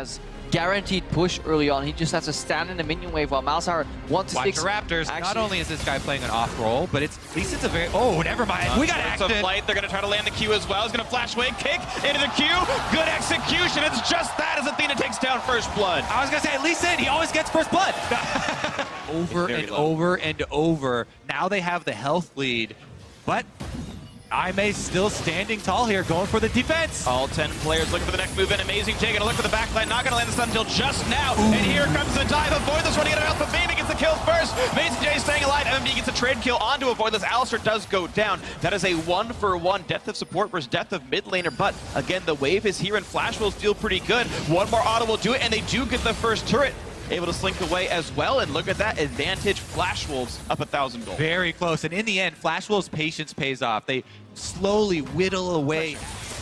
has guaranteed push early on. He just has to stand in the minion wave while Malzahar wants to Watch stick. the Raptors. Actually, Not only is this guy playing an off roll, but it's at least it's a very... Oh, never mind. We got It's action. a flight. They're going to try to land the Q as well. He's going to flash away, kick into the Q. Good execution. It's just that as Athena takes down first blood. I was going to say, at least he always gets first blood. Over and over and over. Now they have the health lead, but Aime's still standing tall here, going for the defense. All 10 players looking for the next move in. Amazing J gonna look for the backline, not gonna land the stun until just now. Ooh. And here comes the dive. Avoidless running out of health, but Baby gets the kill first. Amazing J staying alive. MMD gets a trade kill onto Avoidless. Alistair does go down. That is a 1-for-1 death of support versus death of mid laner. But again, the wave is here and Flash will feel pretty good. One more auto will do it, and they do get the first turret. Able to slink away as well, and look at that advantage. Flash Wolves up 1,000 gold. Very close, and in the end, Flash Wolves' patience pays off. They slowly whittle away.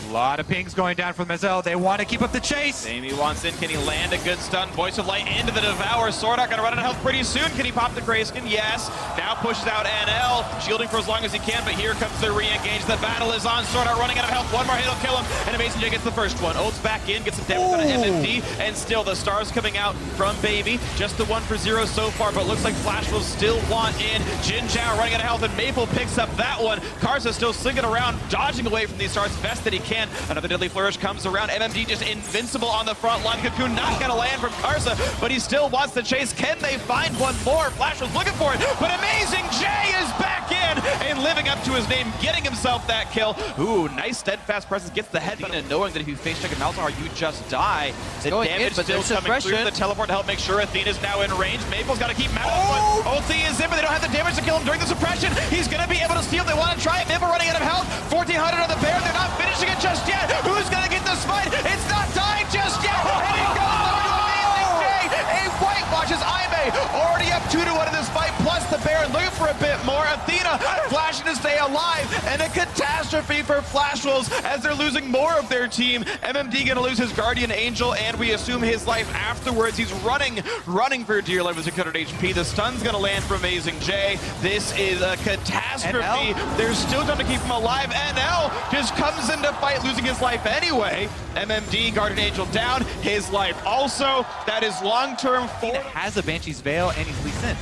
A lot of pings going down from Mazel. They want to keep up the chase. Amy wants in. Can he land a good stun? Voice of Light into the Devour. Swordart gonna run out of health pretty soon. Can he pop the Grayskin? Yes. Now pushes out NL, shielding for as long as he can, but here comes the re-engage. The battle is on. Swordart running out of health. One more hit will kill him, and Amazing J gets the first one. Ults back in, gets some damage on an MMD, and still the stars coming out from Baby. Just the 1-for-0 so far, but looks like Flash will still want in. Jin Zhao running out of health, and Maple picks up that one. Karsa still slinging around, dodging away from these stars best that he can. Another deadly flourish comes around. MMD just invincible on the front line. Cocoon not gonna land from Karsa, but he still wants to chase. Can they find one more? Flash was looking for it, but Amazing J is back in and living up to his name, getting himself that kill. Ooh, nice steadfast presence, gets the head, and knowing that if you face check a Malzahar, you just die. The damage still coming through. The teleport to help make sure Athena's now in range. Maple's got to keep Matt on foot. Ulti is in, but they don't have the damage to kill him during the suppression. He's going to be able to steal. They want to try it. Maple running out of health. 1,400 on the bear. They're not finishing it just yet. Who's going to get the smite? It's not dying just yet. And it goes over to Amazing J. A whitewashes Aime. Already up 2-1 in this fight, plus the Baron looking for a bit more. Athena flashing to stay alive, and a catastrophe for Flash Wolves as they're losing more of their team. MMD gonna lose his Guardian Angel, and we assume his life afterwards. He's running for dear life with 600 HP. The stun's gonna land for Amazing J. This is a catastrophe. There's still time to keep him alive. NL just comes into fight, losing his life anyway. MMD, Guardian Angel down, his life also. That is long-term for... Has a Banshee's Veil, and he's least in.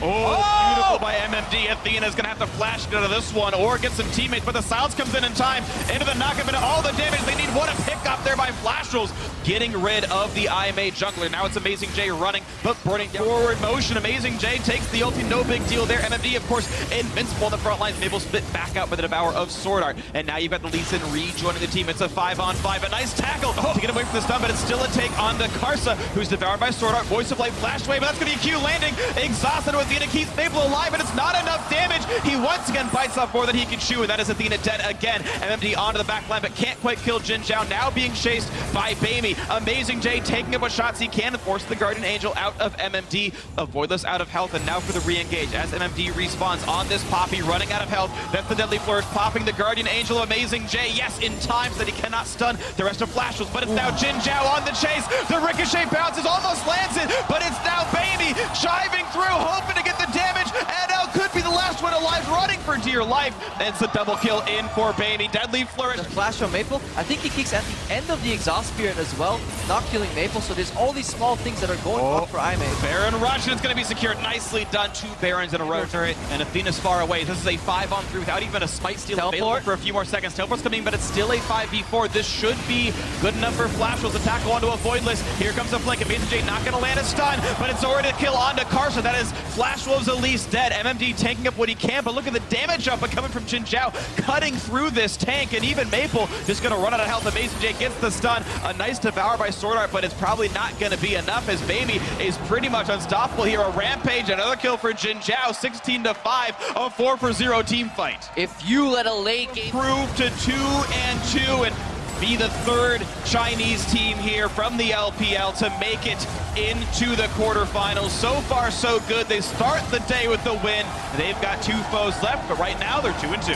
Oh, beautiful by MMD. Athena's going to have to flash into this one or get some teammates, but the silence comes in time. Into the knockup, into all the damage. They need one to pick up there by Flash Rolls, getting rid of the IMA jungler. Now it's Amazing J running, but burning forward motion. Amazing J takes the ulti, no big deal there. MMD, of course, invincible on the front lines. Maple split back out by the Devour of Sword Art. And now you've got the Lee Sin rejoining the team. It's a 5-on-5. A nice tackle to get away from the stun, but it's still a take on the Karsa, who's devoured by Sword Art. Voice of Light flashed away, but that's going to be a Q landing. Exhausted with Athena, keeps Maple alive, but it's not enough damage. He once again bites off more than he can chew, and that is Athena dead again. MMD onto the back line, but can't quite kill Jin Zhao, now being chased by Baby. Amazing J taking up what shots he can and force the Guardian Angel out of MMD. Avoidless out of health, and now for the re-engage as MMD respawns on this Poppy, running out of health. That's the Deadly Flourish, popping the Guardian Angel. Amazing J, yes, in time so that he cannot stun the rest of Flashes, but it's now Jin Zhao on the chase. The ricochet bounces, almost lands it, but it's now Baby driving through, hoping to get the damage. NL could be the last one alive, running for dear life. And it's a double kill in for Baby. Deadly Flourish. The flash from Maple, I think he kicks at the end of the exhaust period as well, not killing Maple, so there's all these small things that are going on for Aime. Baron rush, and it's going to be secured. Nicely done. 2 Barons in a row. Turret, and Athena's far away. This is a 5-on-3 without even a smite steal available for a few more seconds. Teleport's coming, but it's still a 5v4. This should be good enough for Flash Wolves to tackle onto a Voidless. Here comes a flank. Amazing J not going to land a stun, but it's already a kill onto Karsa. That is Flash Wolves at least dead. MMD tanking up what he can, but look at the damage up coming from Jin Zhao, cutting through this tank, and even Maple just going to run out of health. Amazing J gets the stun. A nice devour by Sword Art, but it's probably not going to be enough as Baby is pretty much unstoppable here. A rampage, another kill for Jin Zhao, 16-5, a 4-for-0 team fight. If you let a late game prove to 2-2 and be the 3rd Chinese team here from the LPL to make it into the quarterfinals. So far, so good. They start the day with the win. They've got 2 foes left, but right now they're 2-2.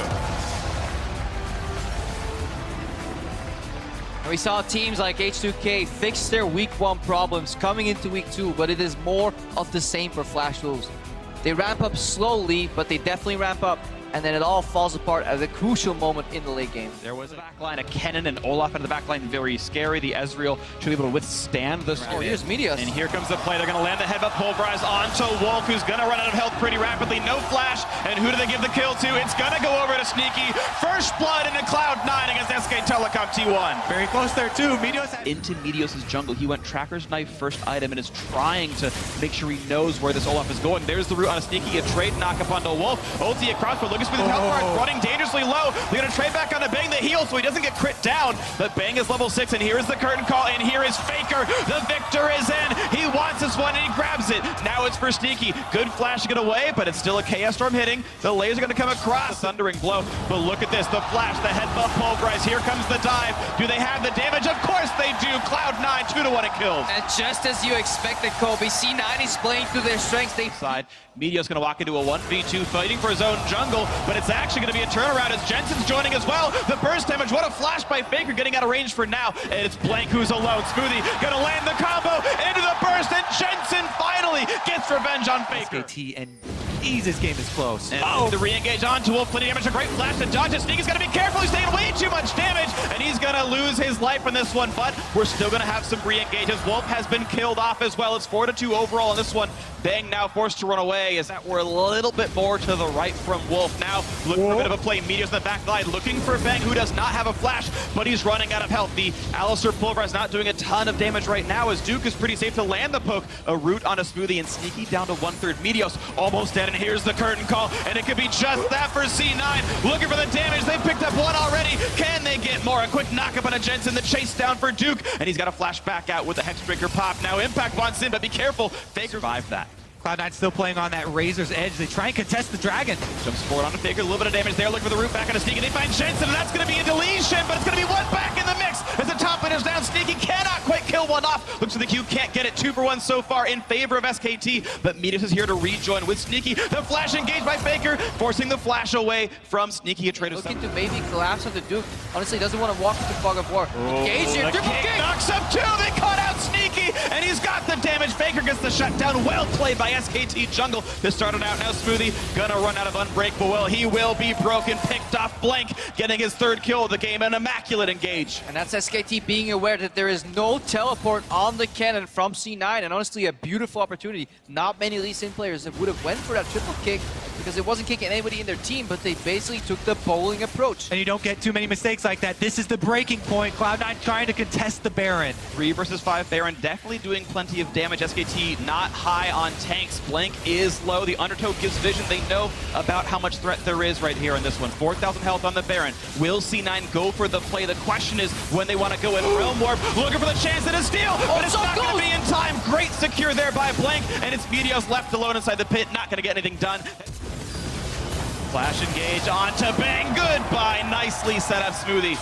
And we saw teams like H2K fix their week 1 problems coming into week 2, but it is more of the same for Flash Wolves. They ramp up slowly, but they definitely ramp up. and then it all falls apart at a crucial moment in the late game. There was a backline, a Kennen and Olaf out of the backline, very scary. The Ezreal should be able to withstand this. Oh, here's Meteos. And here comes the play. They're going to land the headbutt pulverize onto Wolf, who's going to run out of health pretty rapidly. No flash, and who do they give the kill to? It's going to go over to Sneaky. First blood into Cloud9 against SK Telecom T1. Very close there too. Meteos Into Meteos' jungle. He went Tracker's Knife first item and is trying to make sure he knows where this Olaf is going. There's the route on a Sneaky, a trade knock up onto Wolf. Ulti across, but Lucas with his health bar running dangerously low. They're going to trade back onto Bang the heal so he doesn't get crit down. But Bang is level 6, and here is the curtain call, and here is Faker. The victor is in. He wants this one, and he grabs it. Now it's for Sneaky. Good flash to get away, but it's still a Chaos Storm hitting. The laser going to come across. Thundering blow. But look at this. The flash, the headbutt pulverize. Here comes the dive. Do they have the damage? Of course they do. Cloud9, 2-1 it kills. And just as you expected, Kobe, C9 is playing to their strengths. They Side. Meteos going to walk into a 1v2 fighting for his own jungle, but it's actually going to be a turnaround as Jensen's joining as well. The burst damage, what a flash by Faker, getting out of range for now. And it's Blank who's alone. Smoothie going to land the combo into the burst, and Jensen finally gets revenge on Faker. SKT and this game is close. And the re-engage onto Wolf, plenty of damage, a great flash to dodge it. Sneaky's got to be careful, he's taking way too much damage, and he's going to lose his life in this one, but we're still going to have some re-engages. Wolf has been killed off as well. It's 4-2 overall in this one. Bang now forced to run away as that we're a little bit more to the right from Wolf. Now looking for a bit of a play. Meteos in the back line looking for Bang, who does not have a flash, but he's running out of health. The Alistar Pulverize not doing a ton of damage right now as Duke is pretty safe to land the poke. A root on a Smoothie, and Sneaky down to 1/3. Meteos almost dead, and here's the curtain call, and it could be just that for C9. Looking for the damage. They picked up one already. Can they get more? A quick knock up on a Jensen. The chase down for Duke, and he's got a flash back out with the Hexbreaker pop. Now Impact wants in, but be careful. Faker survived that. Cloud9 still playing on that Razor's Edge. They try and contest the Dragon. Jumps forward onto Faker, a little bit of damage there. Looking for the root back on a Sneaky. They find Jensen, and that's going to be a deletion, but it's going to be one back in the mix as the top laner's down. Sneaky cannot quite kill one off. Looks like the Q can't get it. 2-for-1 so far in favor of SKT, but Meteos is here to rejoin with Sneaky. The flash engaged by Faker, forcing the flash away from Sneaky. A trade of looking to maybe collapse on the Duke. Honestly, doesn't want to walk into fog of war. Engage here, triple kick! Knocks up two, they caught out Sneaky, and he's got the damage. Faker gets the shutdown. Well played by SKT Jungle to start it out. Now Smoothie gonna run out of Unbreakable Will. He will be broken, picked off Blank, getting his 3rd kill of the game, an immaculate engage. And that's SKT being aware that there is no teleport on the cannon from C9, and honestly a beautiful opportunity. Not many Lee Sin players that would have went for that triple kick because it wasn't kicking anybody in their team, but they basically took the bowling approach. And you don't get too many mistakes like that. This is the breaking point. Cloud9 trying to contest the Baron. 3 versus 5 Baron, definitely doing plenty of damage. SKT not high on tanks. Blank is low. The Undertow gives vision. They know about how much threat there is right here in this one. 4,000 health on the Baron. Will C9 go for the play? The question is when they want to go in. Realm Warp looking for the chance at a steal, but it's not going to be in time. Great secure there by Blank, and it's Meteos left alone inside the pit. Not going to get anything done. Flash engage onto Bang. Goodbye. Nicely set up Smoothie.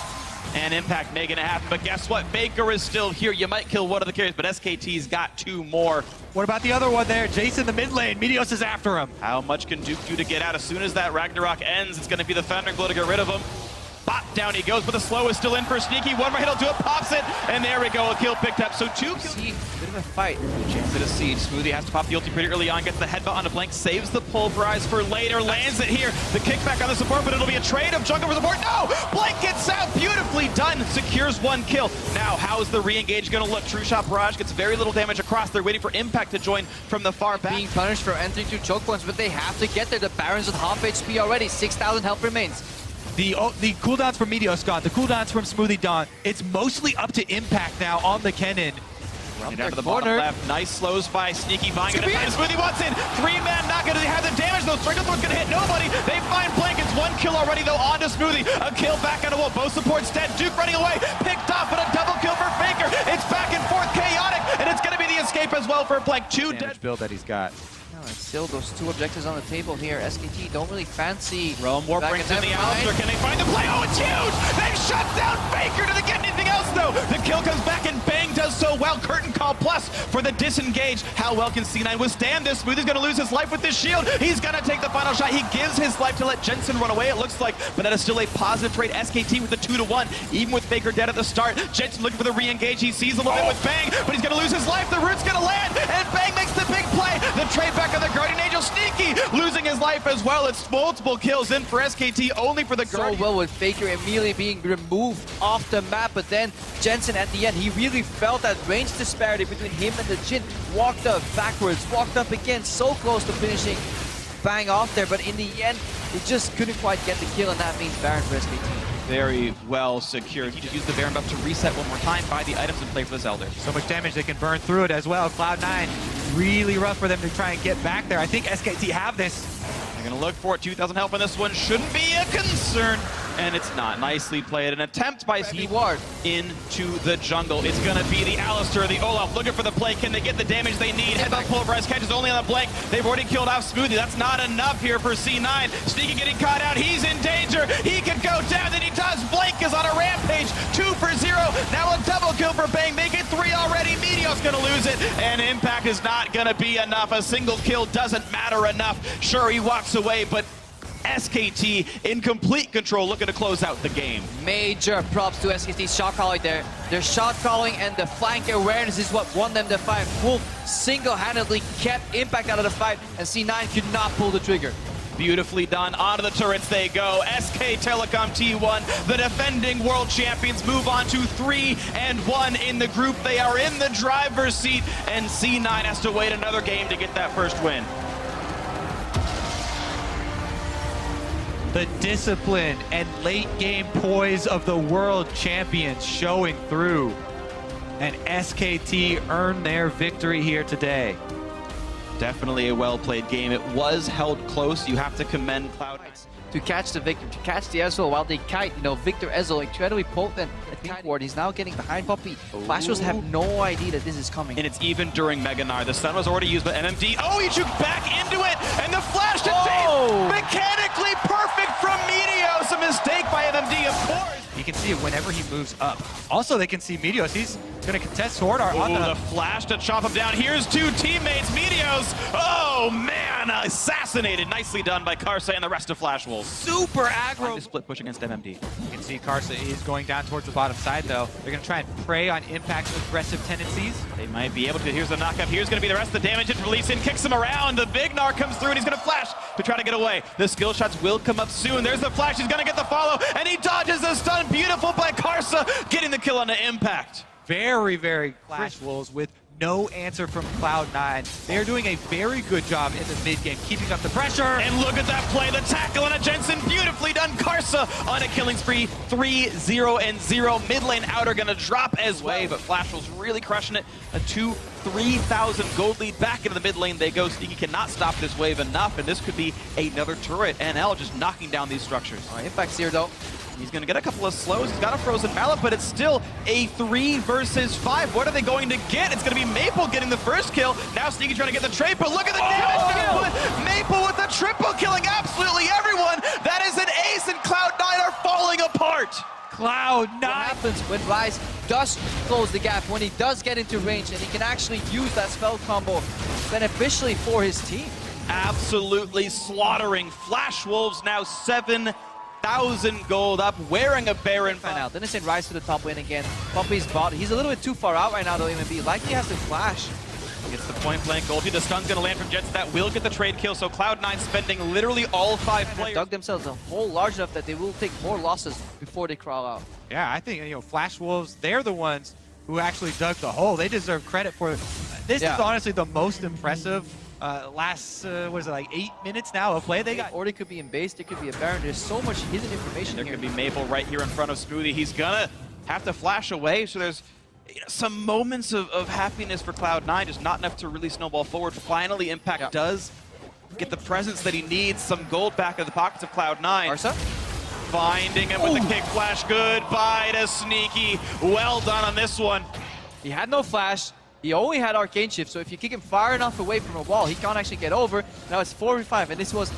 And Impact making it happen, but guess what? Faker is still here. You might kill one of the carries, but SKT's got 2 more. What about the other one there? Jason, the mid lane. Meteos is after him. How much can Duke do to get out? As soon as that Ragnarok ends, it's going to be the Thundering Blow to get rid of him. Bop, down he goes, but the slow is still in for Sneaky. One more hit, he'll do it, pops it, and there we go, a kill picked up. So 2 kills. See, bit of a fight. Chance at a siege. Smoothie has to pop the ulti pretty early on, gets the headbutt on a Blank, saves the pulverize for later, lands it here. The kickback on the support, but it'll be a trade of jungle for support. No! Blank gets out, beautifully done, secures 1 kill. Now, how's the re-engage gonna look? True Shot Barrage gets very little damage across. They're waiting for Impact to join from the far back. Being punished for entering 2 choke points, but they have to get there. The Baron's at half HP already. 6,000 health remains. The cooldowns from Meteos gone. The cooldowns from Smoothie Dawn. It's mostly up to Impact now on the Kennen. And down to the bottom left. Nice slows by Sneaky. Vine gonna find Smoothie wants in. 3-man not gonna have the damage though. Stranglethorn's gonna hit nobody. They find Blank. It's 1 kill already though onto Smoothie. A kill back on a wall. Both supports dead. Duke running away. Picked off, but a double kill for Faker. It's back and forth chaotic, and it's gonna be the escape as well for Blank. 2 dead build that he's got. And still those 2 objectives on the table here. SKT don't really fancy. Realm Warp brings in the Alistar. Can they find the play? Oh, it's huge! They've shut down Faker. Do they get anything else though? The kill comes back and Bang does so well. Curtain call plus for the disengage. How well can C9 withstand this? Smoothie's gonna lose his life with this shield. He's gonna take the final shot. He gives his life to let Jensen run away, it looks like, but that is still a positive trade. SKT with the 2-1, even with Faker dead at the start. Jensen looking for the re-engage. He sees a little bit with Bang, but he's gonna lose his life. The root's gonna land, and Bang makes the big play. The trade back of the Guardian Angel. Sneaky losing his life as well. It's multiple kills in for SKT, only for the Guardian. So well with Faker immediately being removed off the map, but then Jensen at the end, he really felt that range disparity between him and the Jhin. Walked up backwards, walked up again, so close to finishing bang off there, but in the end, he just couldn't quite get the kill, and that means Baron for SKT. Very well secured. He just used the Baron buff to reset one more time, buy the items, and play for this Elder. So much damage, they can burn through it as well. Cloud9, really rough for them to try and get back there. I think SKT have this. They're going to look for it. 2,000 health on this one. Shouldn't be a concern. And it's not. Nicely played. An attempt by Steve Ward into the jungle. It's going to be the Alistar, the Olaf, looking for the play. Can they get the damage they need? Headbutt pulverize catches only on the blank. They've already killed off Smoothie. That's not enough here for C9. Sneaky getting caught out. He's in danger. He could go down. Then he does. Blake is on a rampage. 2 for 0. Now a double kill for Bang. Make it 3 already. Meteor's going to lose it. And Impact is not going to be enough. A single kill doesn't matter enough. Sure, he walks away, but SKT in complete control, looking to close out the game. Major props to SKT's shot calling there. Their shot calling and the flank awareness is what won them the fight. Wolf single-handedly kept Impact out of the fight, and C9 could not pull the trigger. Beautifully done. Onto the turrets they go. SK Telecom T1, the defending world champions, move on to 3-1 in the group. They are in the driver's seat, and C9 has to wait another game to get that first win. The discipline and late game poise of the world champions showing through. And SKT earned their victory here today. Definitely a well-played game. It was held close. You have to commend Cloud9. To catch the Victor, to catch the Ezreal while they kite, Victor Ezreal incredibly potent at Kite Ward. He's now getting behind Poppy. Flashers have no idea that this is coming. And it's even during Mega Gnar. The stun was already used by MMD. Oh, he took back into it, and the flash to save. Mechanically perfect from Meteos. A mistake by MMD, of course. You can see it whenever he moves up. Also, they can see Meteos. He's going to contest Sword Art on the flash to chop him down. Here's 2 teammates. Meteos, oh man, assassinated. Nicely done by Karsa and the rest of Flash Wolves. Super aggro. Split push against MMD. You can see Karsa is going down towards the bottom side, though. They're going to try and prey on Impact's aggressive tendencies. They might be able to. Here's the knockup. Here's going to be the rest of the damage. It release in, kicks him around. The big Gnar comes through, and he's going to flash to try to get away. The skill shots will come up soon. There's the flash. He's going to get the follow, and he dodges the stun. Beautiful by Karsa, getting the kill on the Impact. Very, very Flash Wolves with no answer from Cloud9. They're doing a very good job in the mid-game, keeping up the pressure. And look at that play, the tackle on a Jensen, beautifully done. Karsa on a killing spree, 3-0-0. Mid lane outer gonna drop as well, but Flash Wolves really crushing it. A 3,000 gold lead back into the mid lane they go. Sneaky cannot stop this wave enough, and this could be another turret. NL just knocking down these structures. Impact's here though. He's going to get a couple of slows. He's got a frozen mallet, but it's still a 3 versus 5. What are they going to get? It's going to be Maple getting the first kill. Now Sneaky trying to get the trade, but look at the damage. Maple with the triple, killing absolutely everyone. That is an ace, and Cloud9 are falling apart. Cloud9. What happens when Ryze does close the gap, when he does get into range, and he can actually use that spell combo beneficially for his team? Absolutely slaughtering Flash Wolves, now 7,000 gold up, wearing a Baron. Now, then it's in Ryze to the top lane again. Poppy's bot. He's a little bit too far out right now, though, MMB. Likely has to flash. Gets the point blank gold. The stun's going to land from Jets. That will get the trade kill. So Cloud9 spending literally all 5 players. Dug themselves a hole large enough that they will take more losses before they crawl out. Yeah, I think, Flash Wolves, they're the ones who actually dug the hole. They deserve credit for it. This is honestly the most impressive last, what is it, like 8 minutes now of play they got. Or they could be in base, there could be a Baron. There's so much hidden information there here. Could be Maple right here in front of Smoothie. He's gonna have to flash away, so there's some moments of happiness for Cloud9, just not enough to really snowball forward. Finally, Impact does get the presence that he needs, some gold back in the pockets of Cloud9. Karsa? Finding him with the kick flash. Goodbye to Sneaky. Well done on this one. He had no flash. He only had Arcane Shift, so if you kick him far enough away from a wall, he can't actually get over. Now it's 4v5, and this was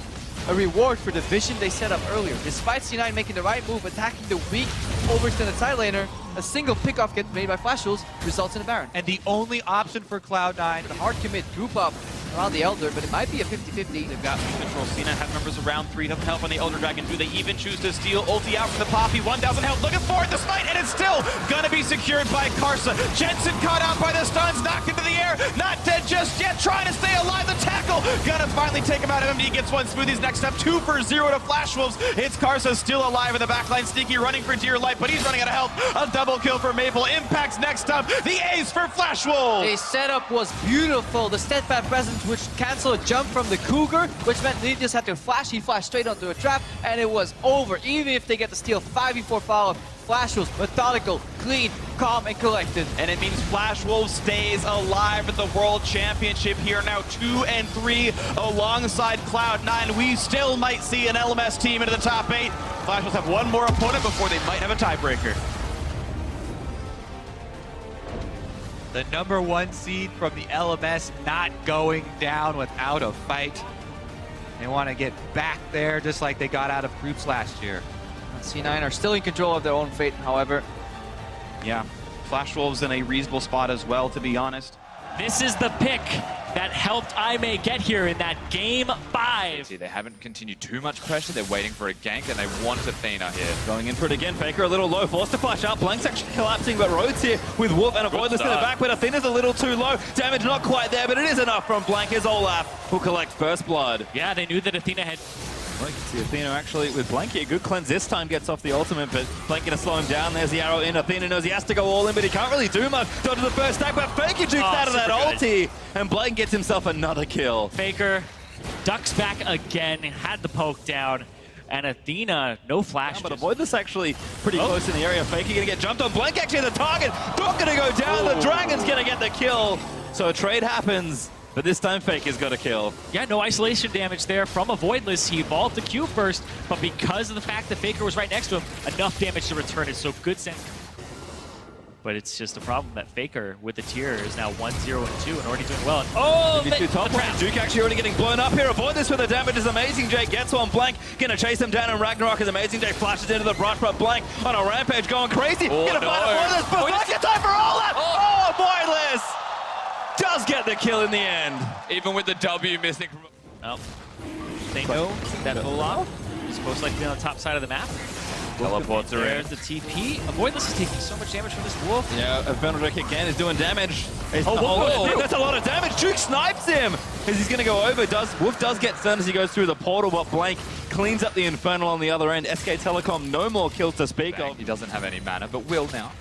a reward for the vision they set up earlier. Despite C9 making the right move, attacking the weak overextended side laner, a single pickoff get made by Flash Wolves results in a Baron. And the only option for Cloud9, the hard commit, group up, around the Elder, but it might be a 50-50. They've got control. Cena have members around 3 doesn't help on the Elder Dragon. Do they even choose to steal? Ulti out from the Poppy. 1,000 health. Looking for it. The smite, and it's still gonna be secured by Karsa. Jensen caught out by the stuns, knocked into the air. Not dead just yet. Trying to stay alive. The tackle. Gonna finally take him out. MMD gets one. Smoothies next up. 2 for 0 to Flash Wolves. It's Karsa still alive in the backline. Sneaky running for dear life, but he's running out of health. A double kill for Maple. Impact's next up. The ace for Flash Wolves. The setup was beautiful. The steadfast presence, which canceled a jump from the Cougar, which meant they just had to flash. He flashed straight onto a trap, and it was over. Even if they get the steal, 5v4 follow-up. Flash was methodical, clean, calm, and collected. And it means Flash Wolves stays alive at the World Championship here now 2 and 3 alongside Cloud9. We still might see an LMS team into the top 8. Flash Wolves have one more opponent before they might have a tiebreaker. The #1 seed from the LMS not going down without a fight. They want to get back there just like they got out of groups last year. C9 are still in control of their own fate, however. Yeah, Flash Wolves in a reasonable spot as well, to be honest. This is the pick that helped IMA get here in that game 5. They haven't continued too much pressure. They're waiting for a gank, and they want Athena here. Going in for it again. Faker a little low, forced to flash out. Blank's actually collapsing, but Rhodes here with Wolf and a Voidless in the back, but Athena's a little too low. Damage not quite there, but it is enough from Blank as Olaf will collect first blood. Yeah, they knew that Athena had... Well, you can see Athena actually with Blank here. Good cleanse this time, gets off the ultimate, but Blank gonna slow him down. There's the arrow in. Athena knows he has to go all in, but he can't really do much. Dodges the first stack, but Faker jukes out of that ulti, and Blank gets himself another kill. Faker ducks back again, had the poke down, and Athena, no flash. But Voidless actually pretty close in the area. Faker gonna get jumped on. Blank actually the target. Not gonna go down. The Dragon's gonna get the kill. So a trade happens. But this time Faker's got a kill. Yeah, no isolation damage there from a Voidless. He vaulted the Q first, but because of the fact that Faker was right next to him, enough damage to return it. So good sense. But it's just a problem that Faker with the tier is now 1-0 and 2 and already doing well. And top one. Duke actually already getting blown up here. Avoid this with the damage is Amazing J. Gets one. Blank gonna chase him down, and Ragnarok as Amazing J flashes into the brush, but Blank on a rampage going crazy. Gonna find a Voidless, but Blank in time for Olaf! Oh, Voidless! Does get the kill in the end. Even with the W missing from... Oh. They know that Olaf is most likely on the top side of the map. Teleports are in. There's the TP. Avoidless is taking so much damage from this Wolf. Yeah, Benedict again is doing damage. That's a lot of damage. Duke snipes him as he's going to go over. Wolf does get stunned as he goes through the portal, but Blank cleans up the Infernal on the other end. SK Telecom, no more kills to speak of. He doesn't have any mana, but will now.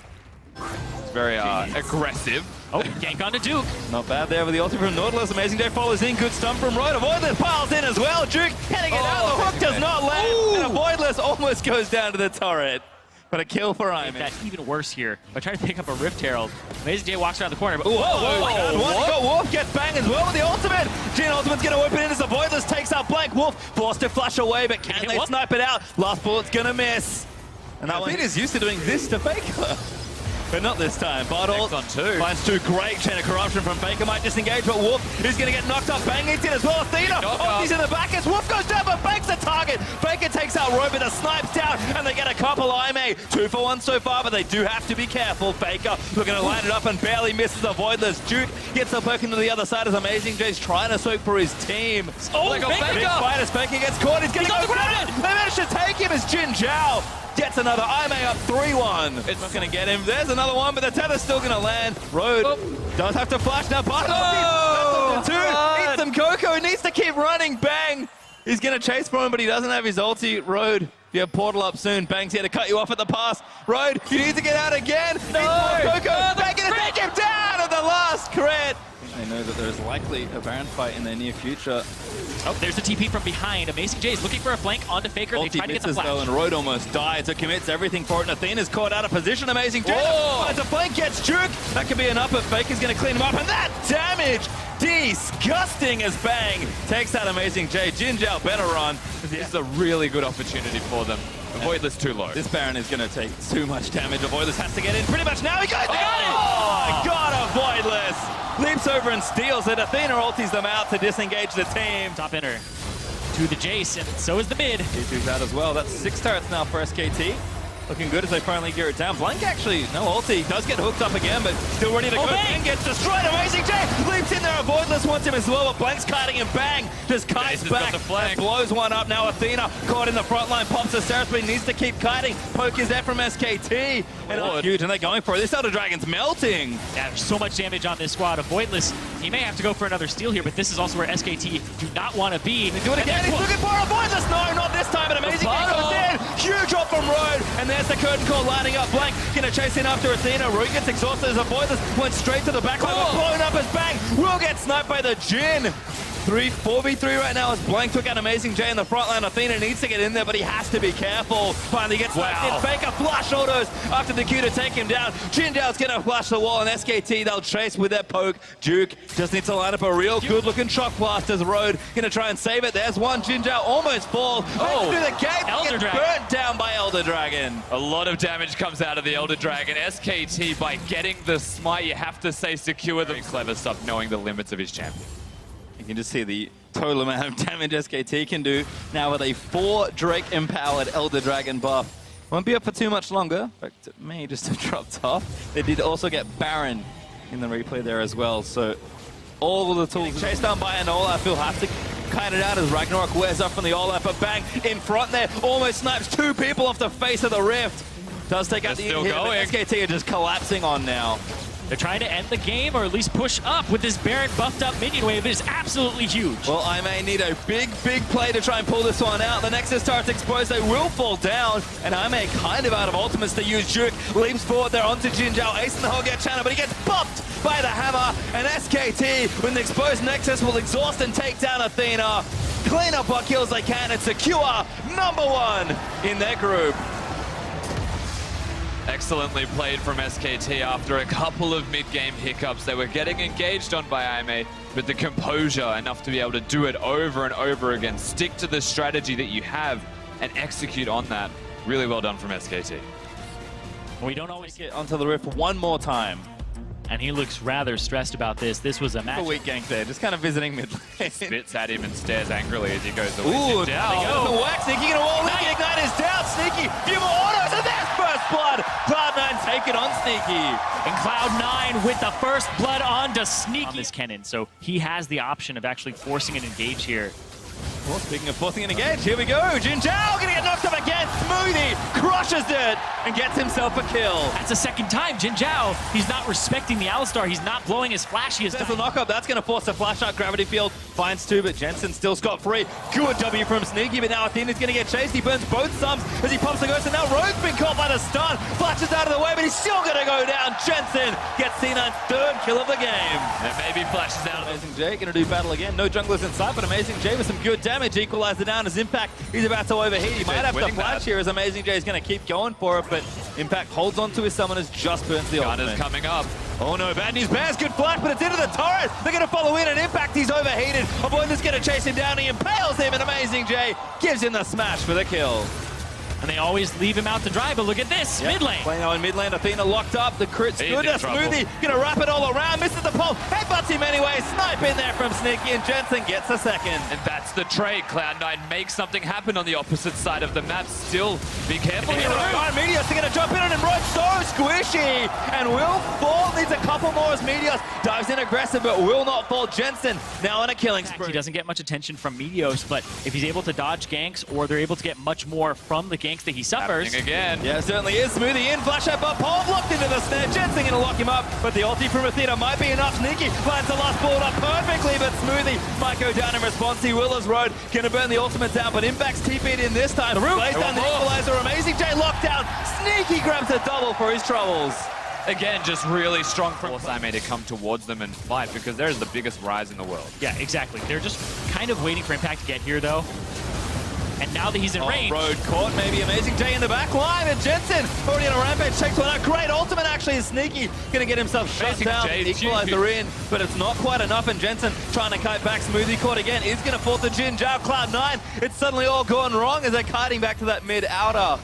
It's very aggressive. Oh, gank onto Duke. Not bad there with the ulti from Nautilus. Amazing Day follows in. Good stun from Royd. Avoidless piles in as well. Duke heading it out. The hook does not land. And Avoidless almost goes down to the turret. But a kill for Iman. That's even worse here. I try to pick up a Rift Herald. Amazing Day walks around the corner, but Wolf gets banged as well with the ultimate. Jin ultimate's going to open in as Avoidless takes out Blank. Wolf forced to flash away, but can they snipe it out? Last bullet's going to miss. And that one is used to doing this to Faker. But not this time. Bottle on 2. Finds 2. Great chain of corruption from Faker. Might disengage, but Wolf is going to get knocked up. Bang hits in as well. Athena. Oh, he's in the back as Wolf goes down, but Bank's the target. Faker takes out Roy, the snipes down, and they get a couple. IMA 2 for 1 so far, but they do have to be careful. Faker looking to line it up and barely misses a Voidless. Duke gets the poke into the other side as Amazing J's trying to soak for his team. Oh, Big fight as Faker gets caught. He's going to go grounded. They managed to take him as Jin Zhao gets another. IMA up 3-1. It's not going to get him. There's another one, but the tether's still going to land. Road does have to flash now. That's 2. Eats some Coco. Needs to keep running. Bang. He's going to chase for him, but he doesn't have his ulti. Road, if you have portal up soon, Bang's here to cut you off at the pass. Road, you need to get out again. No. Coco, Bang going to take him down at the last crit. They know that there's likely a Baron fight in their near future. Oh, there's the TP from behind. Amazing J is looking for a flank onto Faker. They try to get the flash. Though, and Royd almost dies, so commits everything for it. And Athena's caught out of position. Amazing J finds a flank, gets Duke. That could be enough, but Faker's going to clean him up. And that damage, disgusting as Bang takes out Amazing J. Jin Zhao better run. This is a really good opportunity for them. Avoidless too low. This Baron is going to take too much damage. Avoidless has to get in pretty much now. He goes! Oh my god, Avoidless! Leaps over and steals it. Athena ultis them out to disengage the team. Top inner to the Jace, and so is the mid. T2's out as well. That's 6 turrets now for SKT. Looking good as they finally gear it down. Blank actually, no ulti. Does get hooked up again, but still ready to go. Bang gets destroyed. Amazing J leaps in there. Voidless wants him as well, but Blank's kiting and bang. Just kites back. Blows one up. Now Athena caught in the front line. Pops the Seraph, but he needs to keep kiting. Poke is there from SKT. And huge, and they're going for it. This Elder Dragon's melting. Yeah, there's so much damage on this squad. A Voidless, he may have to go for another steal here, but this is also where SKT do not want to be. They do it again. He's looking for a Voidless. No, not this time. An Amazing J goes in. Huge drop from Road. And there's the curtain call lining up. Blank gonna chase in after Athena. Roy gets exhausted as a Voidless went straight to the back line. Blown up as Bang will get sniped by the Jhin. 4v3 right now as Blank took out Amazing J in the front line. Athena needs to get in there, but he has to be careful. Finally gets sniped in. Faker flash autos after the Q to take him down. Jhin Zhao's gonna flash the wall, and SKT, they'll chase with their poke. Duke just needs to line up a real good-looking shock blast as Road gonna try and save it. There's one. Jhin Zhao almost falls. Through the gate, gets burnt down by Elder Dragon. A lot of damage comes out of the Elder Dragon. SKT, by getting the smite, you have to say secure them. Very clever stuff, knowing the limits of his champion. You can just see the total amount of damage SKT can do now with a 4 Drake-empowered Elder Dragon buff. Won't be up for too much longer. In fact, it may just have dropped off. They did also get Baron in the replay there as well. So all of the tools chased down by an Olaf. He'll have to kite it out as Ragnarok wears up from the Olaf. But Bang in front there. Almost snipes 2 people off the face of the rift. Does take out the hit, but SKT are just collapsing on now. They're trying to end the game, or at least push up with this Baron buffed up minion wave. It is absolutely huge. Well, I may need a big play to try and pull this one out. The Nexus turret's exposed. They will fall down, and I may kind of out of ultimates to use. Duke leaps forward there onto Jhin Zhao. Ace in the Hogget channel, but he gets popped by the hammer. And SKT, with an exposed Nexus, will exhaust and take down Athena. Clean up what kills they can and secure #1 in their group. Excellently played from SKT after a couple of mid-game hiccups. They were getting engaged on by Aime, but the composure enough to be able to do it over and over again. Stick to the strategy that you have and execute on that. Really well done from SKT. We don't always get onto the rift one more time. And he looks rather stressed about this. This was a match. A weak gank there, just kind of visiting mid lane. Spits at him and stares angrily as he goes away. Ooh, down. The whack, Sneaky gonna wall Sneaky Ignite is down. Sneaky, few more autos, and there's first blood. Cloud9 take it on Sneaky. And Cloud9 with the first blood on to Sneaky on this Kennen. So he has the option of actually forcing an engage here. Well, speaking of forcing an engage, here we go. Jhin Zhao gonna get knocked up again. Smoothie crushes it and gets himself a kill. That's the second time. Jhin Zhao, he's not respecting the Alistar. He's not blowing his flash. He There's the knock-up. That's going to force a flash out. Gravity Field finds 2, but Jensen still scot-free. Good W from Sneaky, but now Athena's going to get chased. He burns both thumbs as he pops the ghost, and now Rogue's been caught by the stun. Flashes out of the way, but he's still going to go down. Jensen gets C9's 3rd kill of the game. And maybe flashes out. Amazing J going to do battle again. No junglers in sight, but Amazing J with some good damage. Equalizer down as Impact. He's about to overheat. He might have to flash here as Amazing J is going to keep going for it, but Impact holds on to his summoners, just burns the ultimate. Gunner's coming up. Oh no, bad news bears, good flash, but it's into the turret. They're going to follow in, and Impact, he's overheated. Avoidance going to chase him down, he impales him, and Amazing J gives him the smash for the kill. And they always leave him out to dry, but look at this, mid lane. Playing now in mid lane, Athena locked up, the crit's good, Smoothie gonna wrap it all around, misses the pole, headbutts him anyway, snipe in there from Sneaky, and Jensen gets a second. And that's the trade. Cloud9 makes something happen on the opposite side of the map. Still, be careful here. Meteos are gonna jump in on him, right, so squishy, and will fall, needs a couple more as Meteos dives in aggressive, but will not fall. Jensen now on a killing spree. He doesn't get much attention from Meteos, but if he's able to dodge ganks, or they're able to get much more from the ganks that he suffers. Happening again. Yeah, it certainly is. Smoothie in, flash out, but Paul blocked into the snare. Jensen gonna lock him up, but the ulti from Athena might be enough. Sneaky lands the last ball up perfectly, but Smoothie might go down in response. He will as Road gonna burn the ultimate down, but Impact's TP'd in this time. Lays down the equalizer. Amazing J locked down. Sneaky grabs a double for his troubles. Again, just really strong force I made to come towards them and fight, because there's the biggest rise in the world. Yeah, exactly. They're just kind of waiting for Impact to get here, though. And now that he's in range. Road caught, maybe Amazing J in the back line, and Jensen already on a rampage, takes one out. Great ultimate actually is Sneaky. Gonna get himself shut down. Equalizer in, but it's not quite enough, and Jensen trying to kite back. Smoothie caught again, is gonna fall to Jhin Zhao. Cloud9, it's suddenly all gone wrong as they're kiting back to that mid outer.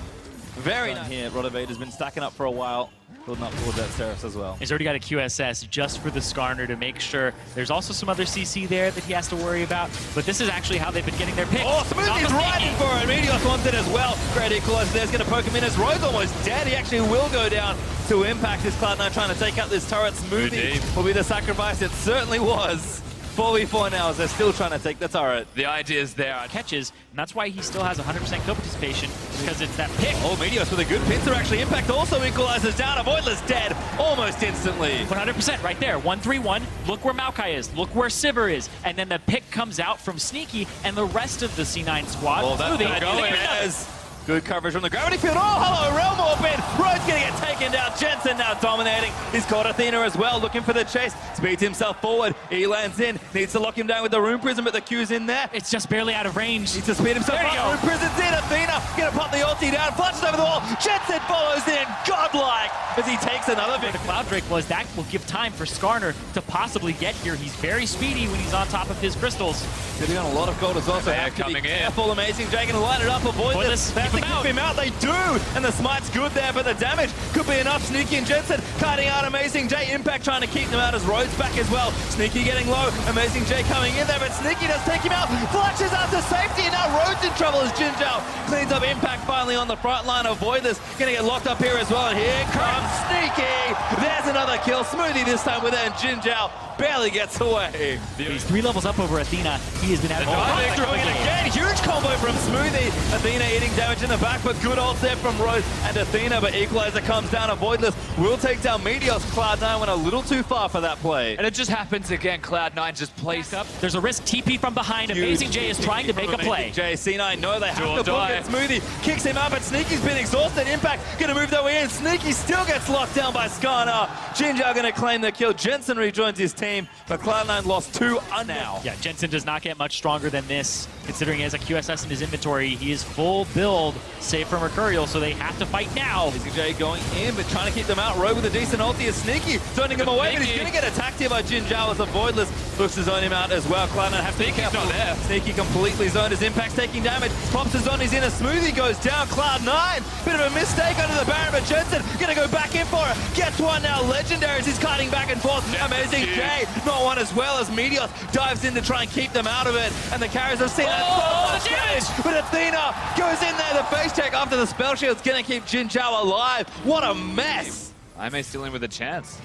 Very nice here. Rotovator's been stacking up for a while, building up towards that Seraph as well. He's already got a QSS just for the Skarner to make sure. There's also some other CC there that he has to worry about, but this is actually how they've been getting their picks. Oh, Smoothie's riding for it. Meteos wants it as well. Great equalizer there's going to poke him in as Roy's almost dead. He actually will go down to impact this Cloud9 trying to take out this turret. Smoothie will be the sacrifice. It certainly was. 4v4 now as they're still trying to take the turret. The idea is there. Catches, and that's why he still has 100% kill participation, because it's that pick. Oh, Meteos with a good pincer actually. Impact also equalizes down. Avoidless dead almost instantly. 100% right there. 1-3-1. Look where Maokai is. Look where Sivir is. And then the pick comes out from Sneaky and the rest of the C9 squad. Oh, that's Smoothie, going as good coverage from the gravity field. Oh, hello, Realm Orbit. Road's going to get taken down. Jensen now dominating. He's caught Athena as well, looking for the chase. Speeds himself forward. He lands in. Needs to lock him down with the Rune Prism, but the Q's in there. It's just barely out of range. Needs to speed himself There you up. go. Rune Prism's in. Athena going to pop the ulti down. Flashes over the wall. Jensen follows in. Godlike as he takes another The victory. Cloud Drake was that will give time for Skarner to possibly get here. He's very speedy when he's on top of his crystals. Sitting on a lot of gold as well, so They're have to be coming in. careful. Amazing J going to line it up, avoid Avoid this. this. They have to Keep him keep him out. They do, and the smite's good there, but the damage could be enough. Sneaky and Jensen cutting out Amazing J. Impact trying to keep them out as Rhodes back as well. Sneaky getting low. Amazing J coming in there, but Sneaky does take him out. Flashes out to safety, and now Rhodes in trouble as Jinzhao cleans up Impact finally on the front line. Avoid this. Gonna get locked up here as well, and here comes Sneaky. There's another kill. Smoothie this time with it, and Jinzhao barely gets away. He's 3 levels up over Athena. He has been having Oh, throwing it again. Huge combo from Smoothie. Athena eating damage in the back, but good ult there from Rose and Athena, but Equalizer comes down. Avoidless will take down Meteos. Cloud9 went a little too far for that play. And it just happens again. Cloud9 just plays up. There's a risk TP from behind. Amazing J is trying to make a play. J, C9, no, they have Do or to book die. it. Smoothie kicks him out, but Sneaky's been exhausted. Impact gonna move their way in. Sneaky still gets locked down by Skarner. Jinzhao gonna claim the kill. Jensen rejoins his team, but Cloud9 lost 2 now. Yeah, Jensen does not get much stronger than this, considering he has a QSS in his inventory. He is full build, save from Mercurial, so they have to fight now. J going in, but trying to keep them out. Rogue with a decent ulti is Sneaky, zoning him away, but he's going to get attacked here by Jinzhao as a Voidless looks to zone him out as well. Cloud9 have to be careful. not there. Sneaky completely zoned as Impact's taking damage. Pops his on, he's in a Smoothie, goes down. Cloud9, bit of a mistake under the Baron, but Jensen going to go back in for it. Gets one now, Legendary as he's cutting back and forth. Amazing J, not one as well as Meteos dives in to try and keep them out of it. And the carriers have seen that so much damage, but Athena goes in there. The face check after the spell shield's going to keep Jinzhao alive. What a mess. I may still in with a chance.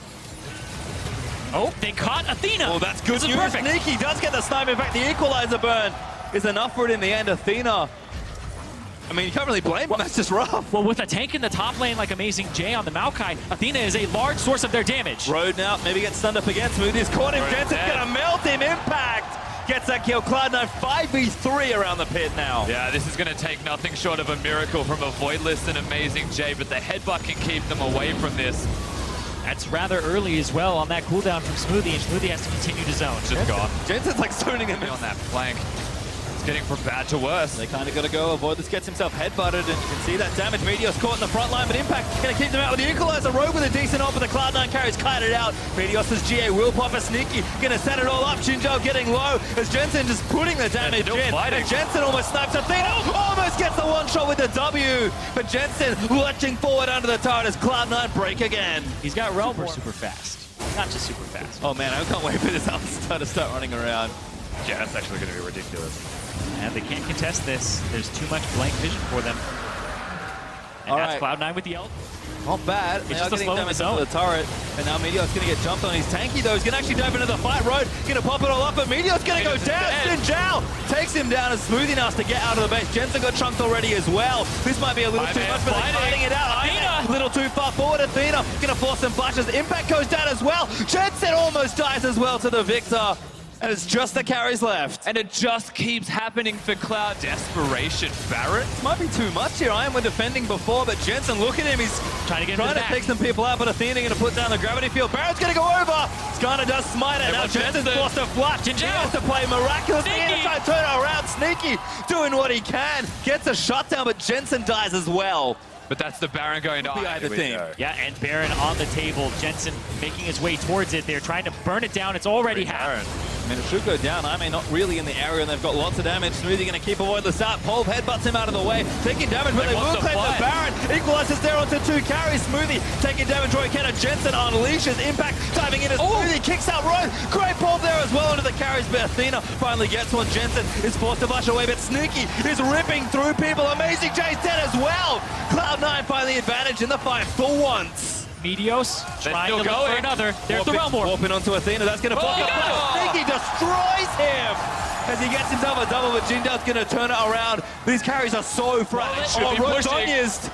Oh, they caught Athena. Oh, that's good This is news. perfect. Sneaky does get the snipe. In fact, the equalizer burn is enough for it in the end. Athena, I mean, you can't really blame him. That's just rough. Well, with a tank in the top lane like Amazing J on the Maokai, Athena is a large source of their damage. Road now, maybe gets stunned up again. Smoothie's caught him. Road Jensen's dead. gonna melt him. Impact gets that kill. Cloud9 5v3 around the pit now. Yeah, this is going to take nothing short of a miracle from a Voidless and Amazing J, but the headbutt can keep them away from this. That's rather early as well on that cooldown from Smoothie, and Smoothie has to continue to zone. Just gone. Jensen's like zoning him in. On that flank. It's getting from bad to worse. They kind of got to go. Avoidless gets himself headbutted, and you can see that damage. Meteos caught in the front line, but Impact going to keep them out with the equalizer. Rogue with a decent ult, but the Cloud9 carries kited out. Meteos' GA will pop a Sneaky, going to set it all up. Jinzhao getting low as Jensen just putting the damage still in. fighting. And Jensen almost snipes Athena, almost gets the one shot with the W, but Jensen lurching forward under the turret as Cloud9 break again. He's got Realm super fast. Not just super fast. Oh man, I can't wait for this Alistar to start running around. Yeah, that's actually going to be ridiculous. And they can't contest this. There's too much blank vision for them. And All that's right. Cloud9 with the ult. Not bad. They It's are just a getting slow in damage the into the turret. And now Meteor's going to get jumped on. He's tanky though. He's going to actually dive into the fight. Road going to pop it all up, but Meteor's going to go down. Jinzhao takes him down as Smoothie now has to get out of the base. Jensen got chunked already as well. This might be a little too much, but they're fighting it out. Athena! A little too far forward. Athena going to force some flashes. Impact goes down as well. Jensen almost dies as well to the victor. And it's just the carries left. And it just keeps happening for Cloud. Desperation. Baron? Might be too much here. Iron were defending before, but Jensen, look at him. He's Trying to get trying to take some people out, but Athena going to put down the gravity field. Baron's going to go over. Skarner does smite it. Now Jensen's forced to flash. He has to play miraculously. Sneaky. Try to turn it around. Sneaky doing what he can. Gets a shutdown, but Jensen dies as well. But that's the Baron going to either team. Yeah, and Baron on the table. Jensen making his way towards it. They're trying to burn it down. It's already happened. I mean, it should go down. I mean, not really in the area, and they've got lots of damage. Smoothie going to keep Avoidless out. Pole headbutts him out of the way. Taking damage, but they will want to claim the fight. Baron. neutralizes there onto 2 carries. Smoothie taking damage. Roy Kenner. Jensen unleashes impact, diving into Smoothie, kicks out Roy. Great pull there as well into the carries, but Athena finally gets one. Jensen is forced to flash away, but Sneaky is ripping through people. Amazing J's dead as well. Cloud9 finally advantage in the fight for once. Meteos trying to look going. for another. There's the realm warp. Warping onto Athena. That's going to block up. Sneaky destroys him as he gets himself a double, but Jindel's going to turn it around. These carries are so fresh. Should be pushing.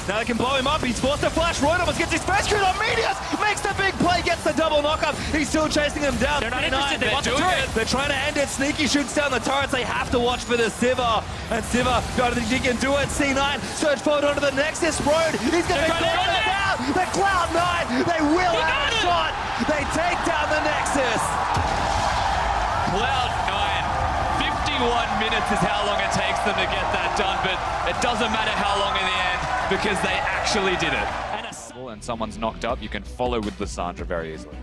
Now they can blow him up. He's forced to flash. Roy almost gets his first crit on Meteos. Makes the big play, gets the double knockup. He's still chasing them down. They're not 39. interested. They want the turret. They're trying to end it. Sneaky shoots down the turrets. They have to watch for the Sivir. And Sivir, got to think he can do it. C9, surge forward onto the Nexus road. He's going to be down. The Cloud9, they will have a shot. They take down the Nexus. Cloud9, 51 minutes is how long it takes them to get that done, but it doesn't matter how long in the end because they actually did it. And someone's knocked up, you can follow with Lissandra very easily.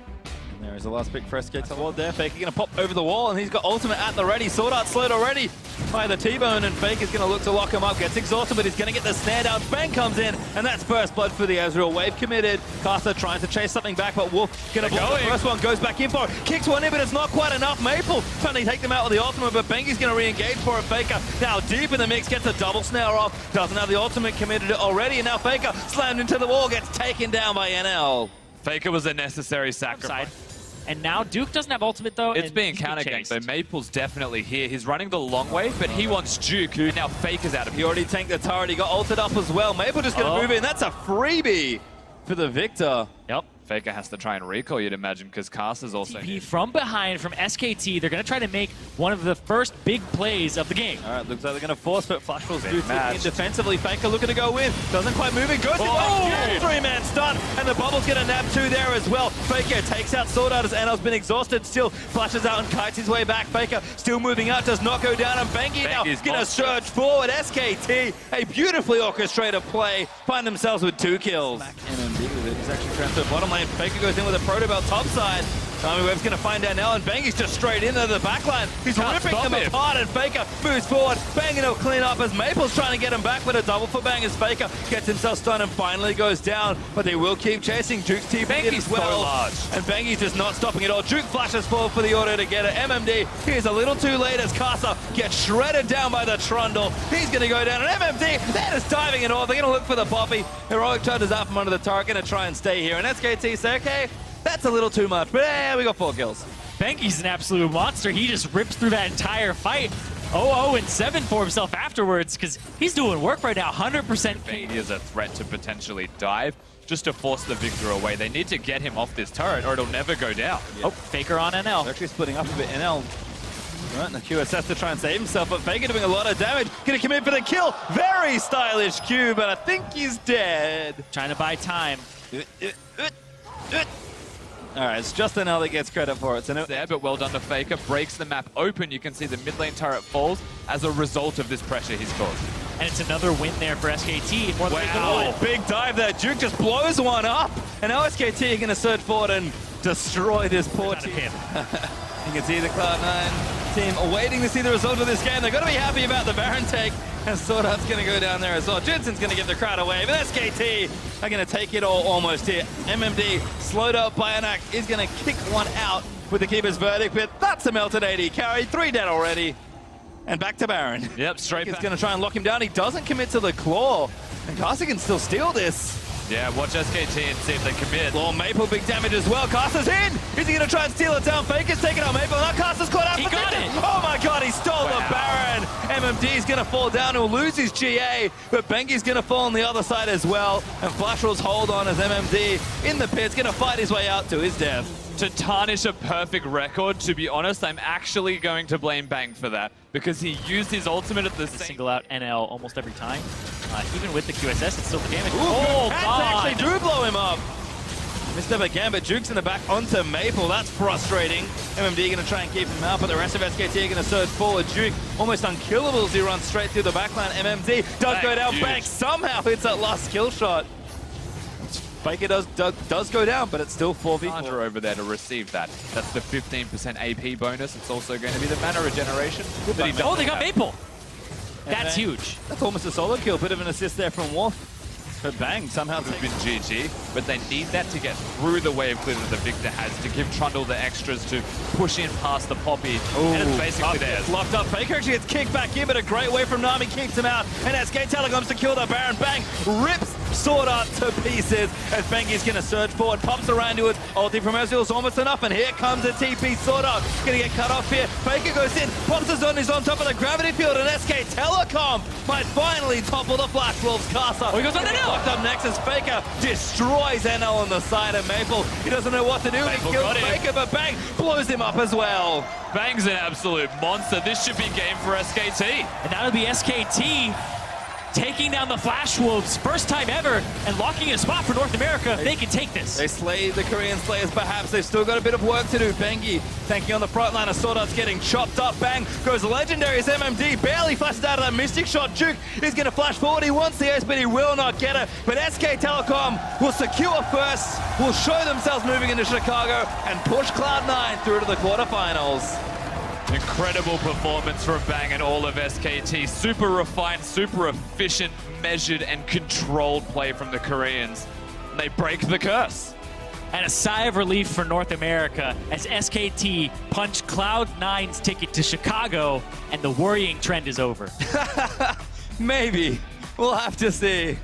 There is the last pick for SK Toward there. Faker going to pop over the wall, and he's got ultimate at the ready. Sword Art slowed already by the T-Bone, and Faker's going to look to lock him up. Gets exhausted, but he's going to get the snare down. Bang comes in, and that's first blood for the Ezreal. Wave committed. Caster trying to chase something back, but Wolf going to block the first one. Goes back in for it. Kicks one in, but it's not quite enough. Maple trying to take them out with the ultimate, but Bengi's going to re-engage for it. Faker now deep in the mix, gets a double snare off. Doesn't have the ultimate committed already, and now Faker slammed into the wall, gets taken down by NL. Faker was a necessary sacrifice. And now Duke doesn't have ultimate though. It's being counter-ganked, so Maple's definitely here. He's running the long way, but he wants Duke, who now Faker's out of He already tanked the turret. He got ulted up as well. Maple just going to move in. That's a freebie for the victor. Yep. Faker has to try and recall, you'd imagine, because Caster's also TP from behind from SKT. They're going to try to make one of the first big plays of the game. All right, looks like they're going to force fit. Flash Rolls do in defensively. Faker looking to go in. Doesn't quite move it. Goes in. Three-man stun. And the bubble's going to nab 2 there as well. Faker takes out Sword Art as NL's been exhausted. Still flashes out and kites his way back. Faker still moving out. Does not go down. And Bengi now going to surge forward. SKT, a beautifully orchestrated play. Find themselves with 2 kills. MMD with it. He's actually transferred bottom lane. Faker goes in with a Proto Belt topside. Army Wave's going to find out now, and Bangy's just straight into the backline. He's ripping them apart, and Faker moves forward. Banging will clean up as Maple's trying to get him back with a double for Bang as Faker gets himself stunned and finally goes down. But they will keep chasing. Duke's TP as well. So large. And Bangy's just not stopping at all. Duke flashes forward for the auto to get it. MMD, he's a little too late as Casa gets shredded down by the Trundle. He's going to go down, and MMD, they're just diving it all. They're going to look for the Poppy. Heroic charges out from under the turret, going to try and stay here. And SKT say, okay, that's a little too much, but yeah, we got 4 kills. Bengi's an absolute monster. He just rips through that entire fight. 0-0-7 for himself afterwards because he's doing work right now. 100%. He is a threat to potentially dive just to force the victor away. They need to get him off this turret or it'll never go down. Yeah. Oh, Faker on NL. They're actually splitting up a bit. NL, right, and the QS has to try and save himself, but Faker doing a lot of damage. Gonna come in for the kill. Very stylish Q, but I think he's dead. Trying to buy time. All right, it's just NL that gets credit for it. So no, There, but well done to Faker. Breaks the map open. You can see the mid lane turret falls as a result of this pressure he's caused. And it's another win there for SKT. More than wow, big dive there. Duke just blows one up. And now SKT are going to surge forward and destroy this poor team. You can see the Cloud9 team waiting to see the result of this game. They're going to be happy about the Baron take. And Sword Art's going to go down there as well. Jensen's going to give the crowd away. But SKT are going to take it all almost here. MMD, slowed up by an act, is going to kick one out with the keeper's verdict. But that's a melted AD carry. 3 dead already. And back to Baron. Yep, straight back. He's going to try and lock him down. He doesn't commit to the claw. And Caster can still steal this. Yeah, watch SKT and see if they commit. Law Maple, big damage as well. Caster's in! Is he going to try and steal it down? Faker's taking out Maple. Now Caster's caught out. He got it! Oh my god, he stole the Baron! MMD's going to fall down. He'll lose his GA, but Bengi's going to fall on the other side as well. And Flash Rules hold on as MMD in the pit's going to fight his way out to his death. To tarnish a perfect record, to be honest, I'm actually going to blame Bang for that because he used his ultimate at the same single out NL almost every time. Even with the QSS, it's still the damage. Ooh, oh, cats God! actually do blow him up. Missed up again, but Duke's in the back onto Maple. That's frustrating. MMD going to try and keep him out, but the rest of SKT are going to surge forward. Duke almost unkillable as he runs straight through the backline. MMD does go down. Bang somehow hits that last kill shot. Faker does go down, but it's still 4v4. over there to receive that. That's the 15% AP bonus. It's also going to be the mana regeneration. Oh, they got Maple! That's huge. That's almost a solo kill. Bit of an assist there from Wolf. But Bang somehow Would have been GG, but they need that to get through the wave clear that the Victor has to give Trundle the extras to push in past the Poppy, and it's basically theirs. Locked up. Faker actually gets kicked back in, but a great way from Nami keeps him out. And SK Telecoms to kill the Baron. Bang rips Sword Art to pieces as Bengi's going to surge forward, pumps around to it. Ulti from Ezreal is almost enough, and here comes a TP. Sword Art going to get cut off here. Faker goes in, pops his on, he's on top of the gravity field, and SK Telecom might finally topple the Flash Wolves castle. Oh, he goes on NL. Locked up next as Faker destroys NL on the side of Maple. He doesn't know what to do. Maple He kills got him. Faker, but Bang blows him up as well. Bang's an absolute monster. This should be game for SKT. And that'll be SKT taking down the Flash Wolves, first time ever, and locking in a spot for North America. They can take this. They slay the Korean Slayers, perhaps. They've still got a bit of work to do. Bengi tanking on the front line. Sword Art's getting chopped up. Bang goes legendary as MMD barely flashes out of that Mystic Shot. Juke is going to flash forward. He wants the ace, but he will not get it. But SK Telecom will secure first, will show themselves moving into Chicago, and push Cloud9 through to the quarterfinals. Incredible performance from Bang and all of SKT. Super refined, super efficient, measured, and controlled play from the Koreans. They break the curse. And a sigh of relief for North America as SKT punched Cloud9's ticket to Chicago, and the worrying trend is over. Maybe. We'll have to see.